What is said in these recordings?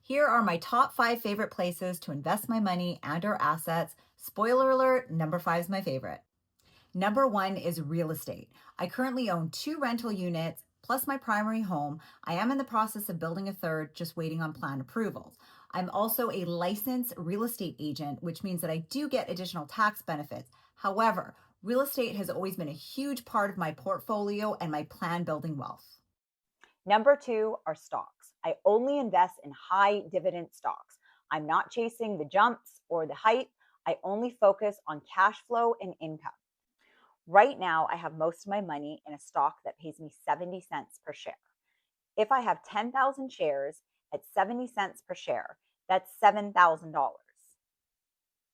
Here are my top 5 favorite places to invest my money and or assets. Spoiler alert, number 5 is my favorite. Number 1 is real estate. I currently own 2 rental units plus my primary home. I am in the process of building a third, just waiting on plan approvals. I'm also a licensed real estate agent, which means that I do get additional tax benefits. However, real estate has always been a huge part of my portfolio and my plan building wealth. Number two are stocks. I only invest in high dividend stocks. I'm not chasing the jumps or the hype. I only focus on cash flow and income. Right now, I have most of my money in a stock that pays me 70 cents per share. If I have 10,000 shares at 70 cents per share, that's $7,000.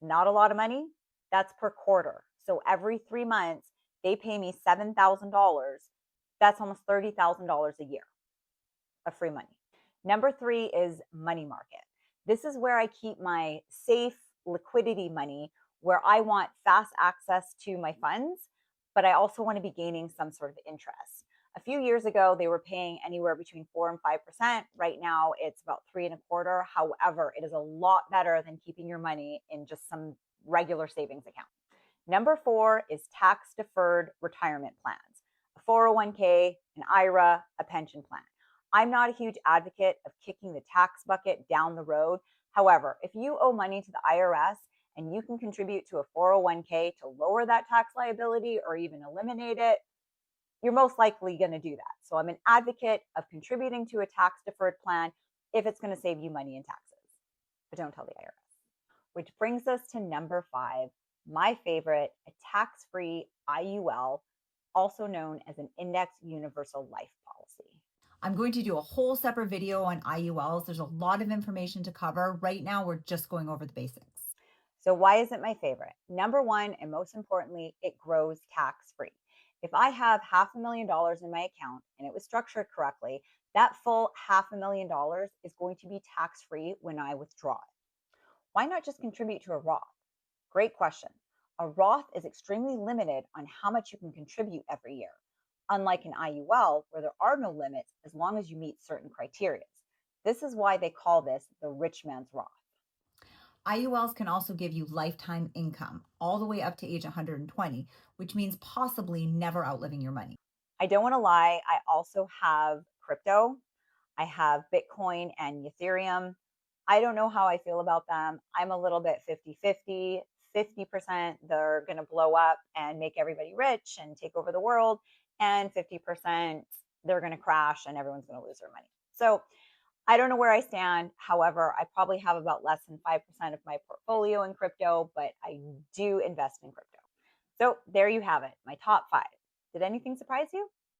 Not a lot of money. That's per quarter. So every 3 months, they pay me $7,000. That's almost $30,000 a year of free money. Number three is money market. This is where I keep my safe liquidity money, where I want fast access to my funds, but I also want to be gaining some sort of interest. A few years ago, they were paying anywhere between 4 and 5%. Right now, it's about 3.25. However, it is a lot better than keeping your money in just some regular savings account. Number four is tax deferred retirement plans, a 401k, an IRA, a pension plan. I'm not a huge advocate of kicking the tax bucket down the road. However, if you owe money to the IRS and you can contribute to a 401k to lower that tax liability or even eliminate it, you're most likely going to do that. So I'm an advocate of contributing to a tax deferred plan if it's going to save you money in taxes, but don't tell the IRS. Which brings us to number five, my favorite, a tax-free IUL, also known as an index universal life policy. I'm going to do a whole separate video on IULs. There's a lot of information to cover. Right now, we're just going over the basics. So why is it my favorite? Number one, and most importantly, it grows tax-free. If I have $500,000 in my account and it was structured correctly, that full $500,000 is going to be tax-free when I withdraw it. Why not just contribute to a Roth? Great question. A Roth is extremely limited on how much you can contribute every year, unlike an IUL where there are no limits as long as you meet certain criteria. This is why they call this the rich man's Roth. IULs can also give you lifetime income all the way up to age 120, which means possibly never outliving your money. I don't want to lie, I also have crypto. I have Bitcoin and Ethereum. I don't know how I feel about them. I'm a little bit 50-50. 50% they're going to blow up and make everybody rich and take over the world, and 50% they're going to crash and everyone's going to lose their money. So I don't know where I stand. However, I probably have about less than 5% of my portfolio in crypto, but I do invest in crypto. So there you have it, my top five. Did anything surprise you?